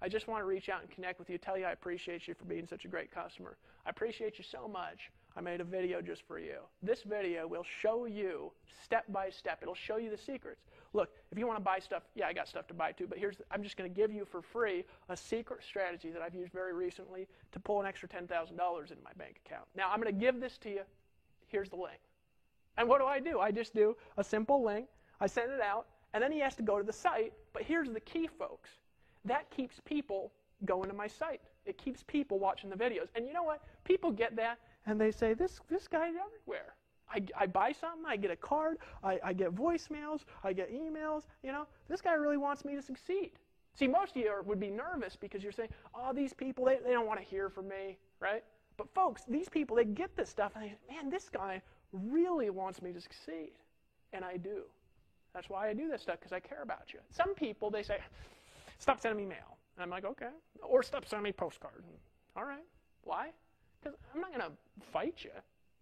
I just want to reach out and connect with you, tell you I appreciate you for being such a great customer. I appreciate you so much. I made a video just for you. This video will show you step by step. It'll show you the secrets. Look, if you want to buy stuff, yeah, I got stuff to buy too, but I'm just going to give you for free a secret strategy that I've used very recently to pull an extra $10,000 into my bank account. Now, I'm going to give this to you. Here's the link. And what do? I just do a simple link. I send it out, and then he has to go to the site. But here's the key, folks. That keeps people going to my site. It keeps people watching the videos. And you know what? People get that, and they say, this guy's everywhere. I buy something, I get a card, I get voicemails, I get emails, this guy really wants me to succeed. See, most of you would be nervous because you're saying, oh, these people, they don't want to hear from me, right? But folks, these people, they get this stuff, and they say, man, this guy really wants me to succeed. And I do. That's why I do this stuff, because I care about you. Some people, they say, stop sending me mail. And I'm like, okay. Or stop sending me postcards. All right. Why? Because I'm not going to fight you.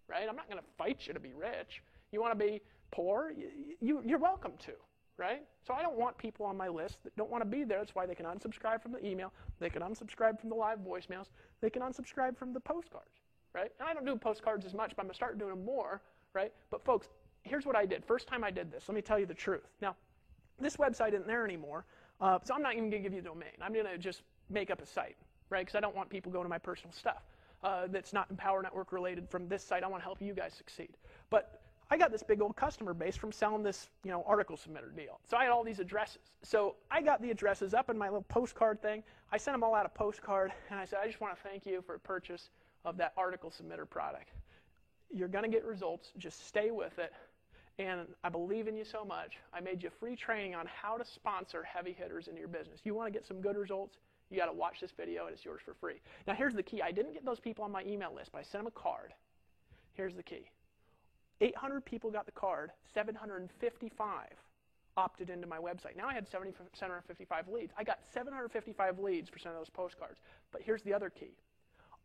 Right? I'm not going to fight you to be rich. You want to be poor? You're welcome to, right? So I don't want people on my list that don't want to be there. That's why they can unsubscribe from the email. They can unsubscribe from the live voicemails. They can unsubscribe from the postcards, right? And I don't do postcards as much, but I'm going to start doing them more, right? But folks, here's what I did. First time I did this, let me tell you the truth. Now, this website isn't there anymore, so I'm not even going to give you a domain. I'm going to just make up a site, right? Because I don't want people going to my personal stuff. That's not Empower Network related from this site. I want to help you guys succeed. But I got this big old customer base from selling this, article submitter deal. So I had all these addresses. So I got the addresses up in my little postcard thing. I sent them all out a postcard, and I said, I just want to thank you for a purchase of that article submitter product. You're going to get results. Just stay with it. And I believe in you so much. I made you free training on how to sponsor heavy hitters into your business. You want to get some good results? You got to watch this video, and it's yours for free. Now, here's the key. I didn't get those people on my email list, but I sent them a card. Here's the key. 800 people got the card. 755 opted into my website. Now I had 755 leads. I got 755 leads for sending those postcards. But here's the other key.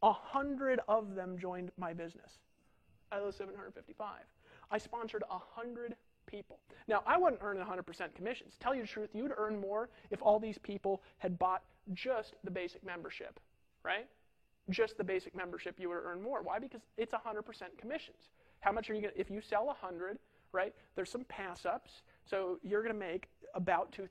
100 of them joined my business out of those 755. I sponsored 100 people. Now, I wasn't earning 100% commissions. Tell you the truth, you would earn more if all these people had bought just the basic membership, right? Just the basic membership, you would earn more. Why? Because it's 100% commissions. How much are you going to, if you sell 100, right, there's some pass-ups, so you're going to make about $2,000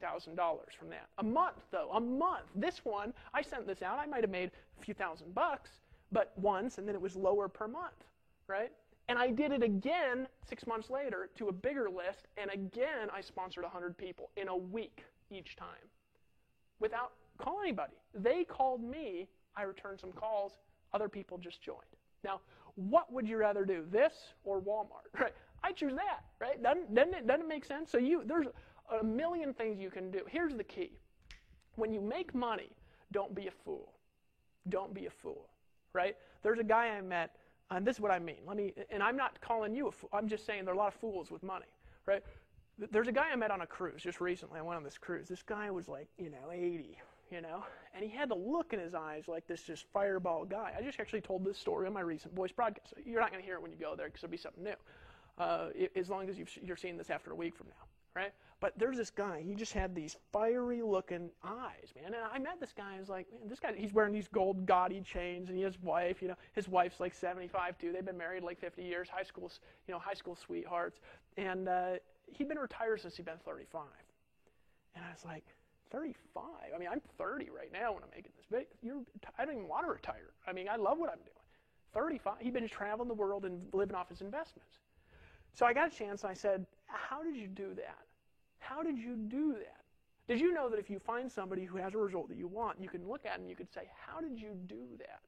from that. A month, though, a month. This one, I sent this out, I might have made a few $1,000 bucks, but once, and then it was lower per month, right? And I did it again 6 months later to a bigger list, and again I sponsored 100 people in a week each time without calling anybody. They called me, I returned some calls, other people just joined. Now, what would you rather do, this or Walmart? Right? I choose that, right? Doesn't it make sense? So there's a million things you can do. Here's the key. When you make money, don't be a fool. Don't be a fool, right? There's a guy I met, and this is what I mean. And I'm not calling you a fool. I'm just saying there are a lot of fools with money, right? There's a guy I met on a cruise just recently. I went on this cruise. This guy was like, 80, and he had the look in his eyes like this just fireball guy. I just actually told this story on my recent voice broadcast. So you're not going to hear it when you go there because it'll be something new, as long as you're seeing this after a week from now, right? But there's this guy. He just had these fiery-looking eyes, man. And I met this guy. I was like, man, this guy, he's wearing these gold gaudy chains, and his wife, his wife's like 75 too. They've been married like 50 years, high school sweethearts. And he'd been retired since he'd been 35. And I was like, 35? I mean, I'm 30 right now when I'm making this video. I don't even want to retire. I mean, I love what I'm doing. 35. He'd been traveling the world and living off his investments. So I got a chance, and I said, how did you do that? How did you do that? Did you know that if you find somebody who has a result that you want, you can look at them and you can say, how did you do that?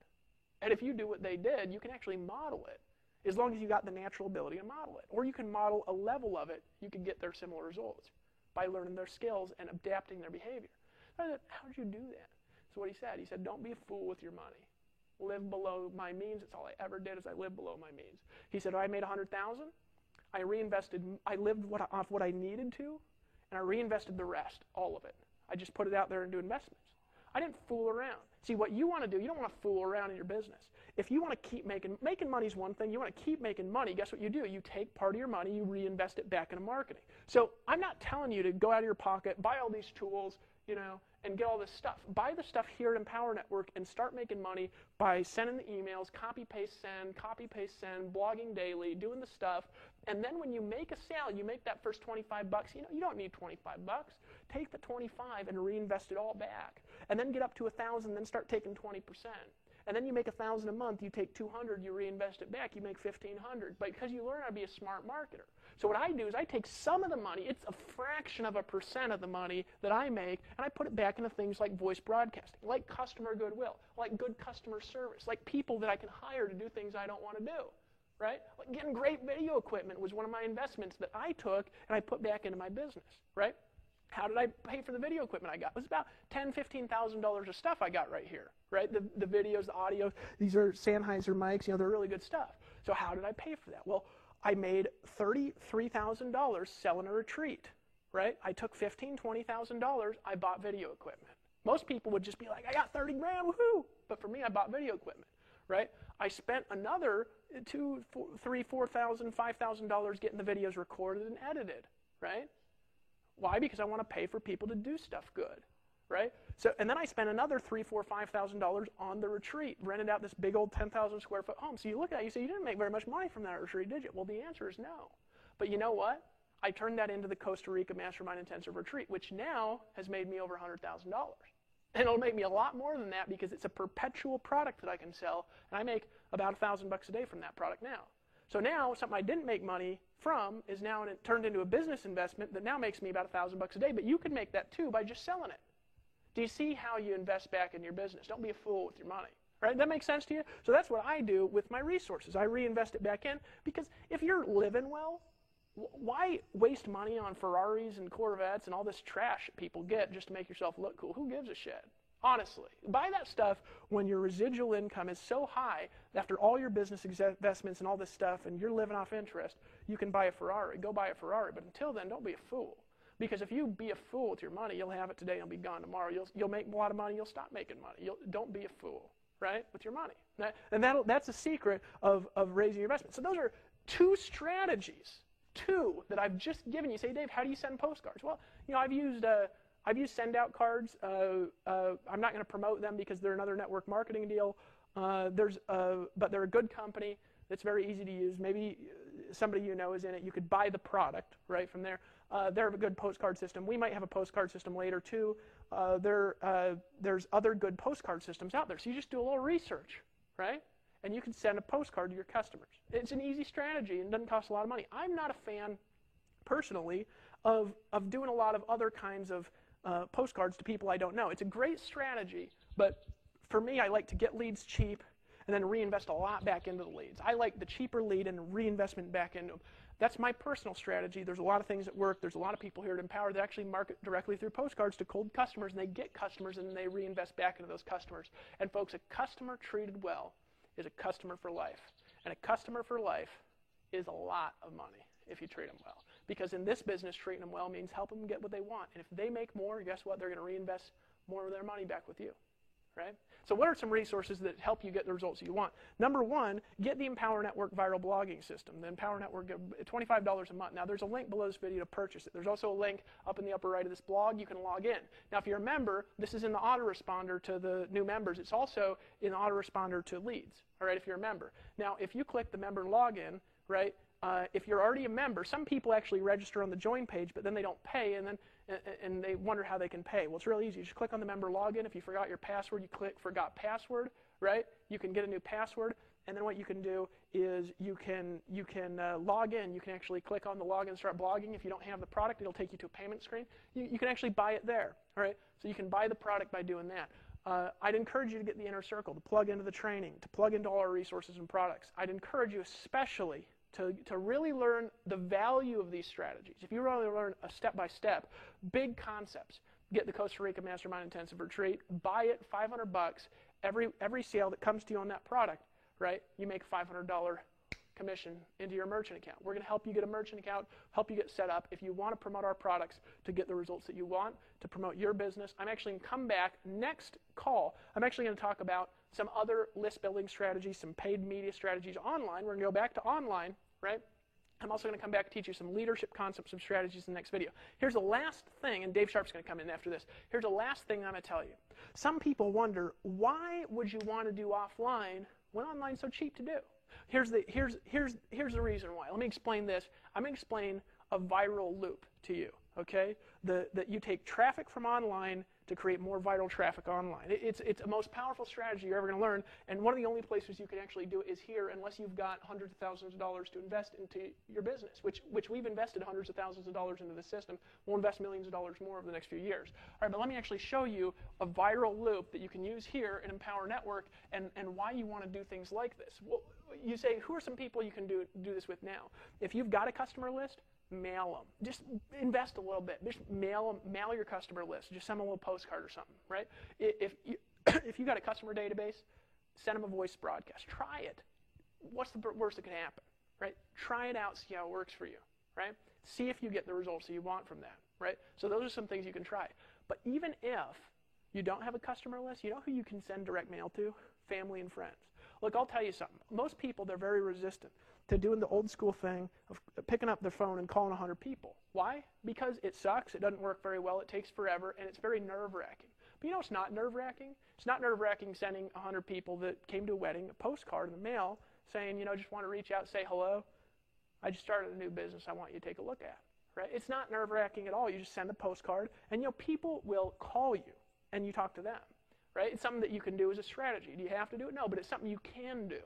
And if you do what they did, you can actually model it, as long as you got the natural ability to model it. Or you can model a level of it, you can get their similar results by learning their skills and adapting their behavior. So I said, how did you do that? So what he said, he said, don't be a fool with your money. Live below my means. That's all I ever did, is I lived below my means. He said, I made $100,000. I reinvested, I lived off what I needed to, and I reinvested the rest, all of it. I just put it out there into investments. I didn't fool around. See, what you want to do, you don't want to fool around in your business. If you want to keep making money is one thing. You want to keep making money, guess what you do? You take part of your money, you reinvest it back into marketing. So I'm not telling you to go out of your pocket, buy all these tools, and get all this stuff. Buy the stuff here at Empower Network and start making money by sending the emails, copy, paste, send, blogging daily, doing the stuff. And then when you make a sale, you make that first 25 bucks. You don't need 25 bucks. Take the 25 and reinvest it all back. And then get up to 1,000, then start taking 20%. And then you make 1,000 a month, you take 200, you reinvest it back, you make 1,500. Because you learn how to be a smart marketer. So what I do is I take some of the money, it's a fraction of a percent of the money that I make, and I put it back into things like voice broadcasting, like customer goodwill, like good customer service, like people that I can hire to do things I don't want to do, right? Like getting great video equipment was one of my investments that I took and I put back into my business, right? How did I pay for the video equipment I got? It was about $10,000, $15,000 of stuff I got right here, right? The videos, the audio, these are Sennheiser mics, they're really good stuff. So how did I pay for that? Well, I made $33,000 selling a retreat, right? I took $15,000, $20,000, I bought video equipment. Most people would just be like, I got 30 grand, woohoo! But for me, I bought video equipment, right? I spent another $2,000, $3,000, $4,000, $5,000 getting the videos recorded and edited, right? Why? Because I want to pay for people to do stuff good, right? So, and then I spent another $3,000, $4,000, $5,000 on the retreat, rented out this big old 10,000 square foot home. So you look at it, you say, you didn't make very much money from that retreat, did you? Well, the answer is no. But you know what? I turned that into the Costa Rica Mastermind Intensive Retreat, which now has made me over $100,000. And it'll make me a lot more than that because it's a perpetual product that I can sell, and I make about $1,000 a day from that product now. So now, something I didn't make money from is now turned into a business investment that now makes me about $1,000 a day. But you can make that too by just selling it. Do you see how you invest back in your business? Don't be a fool with your money. Right? That makes sense to you? So that's what I do with my resources. I reinvest it back in because if you're living well, why waste money on Ferraris and Corvettes and all this trash that people get just to make yourself look cool? Who gives a shit? Honestly, buy that stuff when your residual income is so high that after all your business investments and all this stuff and you're living off interest, you can buy a Ferrari. Go buy a Ferrari. But until then, don't be a fool. Because if you be a fool with your money, you'll have it today and it'll be gone tomorrow. You'll make a lot of money, you'll stop making money. Don't be a fool, right, with your money. That's the secret of raising your investment. So those are two strategies, that I've just given you. You say, Dave, how do you send postcards? Well, I've used send-out cards. I'm not going to promote them because they're another network marketing deal. But they're a good company that's very easy to use. Maybe somebody you know is in it. You could buy the product right from there. They have a good postcard system. We might have a postcard system later too. There's other good postcard systems out there. So you just do a little research, right? And you can send a postcard to your customers. It's an easy strategy and doesn't cost a lot of money. I'm not a fan, personally, of doing a lot of other kinds of postcards to people I don't know. It's a great strategy, but for me, I like to get leads cheap and then reinvest a lot back into the leads. I like the cheaper lead and reinvestment back into them. That's my personal strategy. There's a lot of things that work. There's a lot of people here at Empower that actually market directly through postcards to cold customers, and they get customers, and they reinvest back into those customers. And folks, a customer treated well is a customer for life. And a customer for life is a lot of money if you treat them well. Because in this business, treating them well means helping them get what they want. And if they make more, guess what? They're going to reinvest more of their money back with you. Right? So what are some resources that help you get the results you want? Number one, get the Empower Network viral blogging system. The Empower Network, $25 a month. Now, there's a link below this video to purchase it. There's also a link up in the upper right of this blog. You can log in. Now, if you're a member, this is in the autoresponder to the new members. It's also in the autoresponder to leads, all right, if you're a member. Now, if you click the member login, right, if you're already a member, some people actually register on the join page, but then they don't pay, and they wonder how they can pay. Well, it's really easy. You just click on the member login. If you forgot your password, you click Forgot Password, right? You can get a new password, and then what you can do is you can log in. You can actually click on the login and start blogging. If you don't have the product, it'll take you to a payment screen. You can actually buy it there, all right? So you can buy the product by doing that. I'd encourage you to get the Inner Circle, to plug into the training, to plug into all our resources and products. I'd encourage you especially to really learn the value of these strategies. If you really learn a step-by-step, big concepts, get the Costa Rica Mastermind Intensive Retreat, buy it, $500. Every sale that comes to you on that product, right, you make $500 commission into your merchant account. We're going to help you get a merchant account, help you get set up. If you want to promote our products to get the results that you want, to promote your business, I'm actually going to come back next call. I'm actually going to talk about some other list building strategies, some paid media strategies online. We're going to go back to online, right? I'm also going to come back and teach you some leadership concepts and strategies in the next video. Here's the last thing, and Dave Sharp's going to come in after this. Here's the last thing I'm going to tell you. Some people wonder, why would you want to do offline when online's so cheap to do? Here's the reason why. Let me explain this. I'm going to explain a viral loop to you, okay? That you take traffic from online to create more viral traffic online. It's the most powerful strategy you're ever going to learn, and one of the only places you can actually do it is here, unless you've got hundreds of thousands of dollars to invest into your business, which we've invested hundreds of thousands of dollars into the system. We'll invest millions of dollars more over the next few years. All right, but let me actually show you a viral loop that you can use here in Empower Network, and why you want to do things like this. Well, you say, who are some people you can do this with now? If you've got a customer list, mail them. Just invest a little bit. Just mail your customer list. Just send them a little postcard or something, right? If you got a customer database, send them a voice broadcast. Try it. What's the worst that can happen, right? Try it out, see how it works for you, right? See if you get the results that you want from that, right? So those are some things you can try. But even if you don't have a customer list, you know who you can send direct mail to? Family and friends. Look, I'll tell you something. Most people, they're very resistant to doing the old school thing of picking up their phone and calling 100 people. Why? Because it sucks, it doesn't work very well, it takes forever, and it's very nerve-wracking. But you know what's not nerve-wracking? It's not nerve-wracking sending 100 people that came to a wedding a postcard in the mail saying, just want to reach out and say hello. I just started a new business I want you to take a look at. Right? It's not nerve-wracking at all. You just send a postcard, and people will call you, and you talk to them. Right? It's something that you can do as a strategy. Do you have to do it? No, but it's something you can do.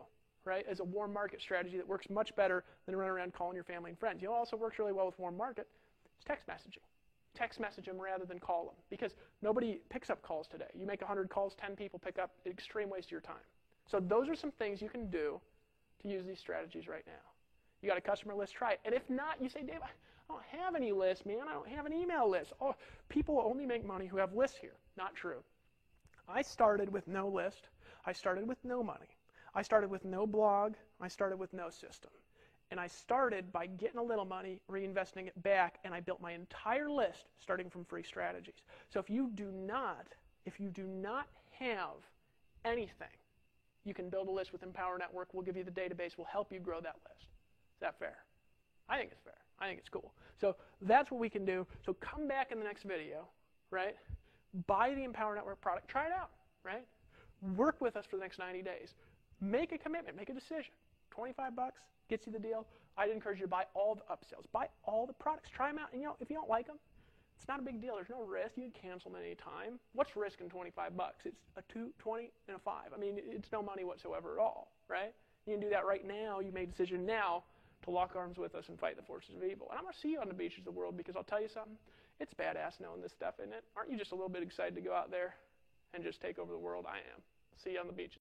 Right, as a warm market strategy that works much better than running around calling your family and friends. Also works really well with warm market is text messaging. Text message them rather than call them, because nobody picks up calls today. You make 100 calls, 10 people pick up, extreme waste of your time. So those are some things you can do to use these strategies right now. You got a customer list, try it. And if not, you say, Dave, I don't have any lists, man. I don't have an email list. Oh, people only make money who have lists here. Not true. I started with no list. I started with no money. I started with no blog. I started with no system. And I started by getting a little money, reinvesting it back, and I built my entire list starting from free strategies. So if you do not have anything, you can build a list with Empower Network. We'll give you the database. We'll help you grow that list. Is that fair? I think it's fair. I think it's cool. So that's what we can do. So come back in the next video, right? Buy the Empower Network product. Try it out, right? Work with us for the next 90 days. Make a commitment. Make a decision. 25 bucks gets you the deal. I'd encourage you to buy all the upsells. Buy all the products. Try them out. And if you don't like them, it's not a big deal. There's no risk. You can cancel them any time. What's risk in 25 bucks? It's a 2, 20, and a 5. I mean, it's no money whatsoever at all, right? You can do that right now. You made a decision now to lock arms with us and fight the forces of evil. And I'm going to see you on the beaches of the world, because I'll tell you something. It's badass knowing this stuff, isn't it? Aren't you just a little bit excited to go out there and just take over the world? I am. See you on the beaches.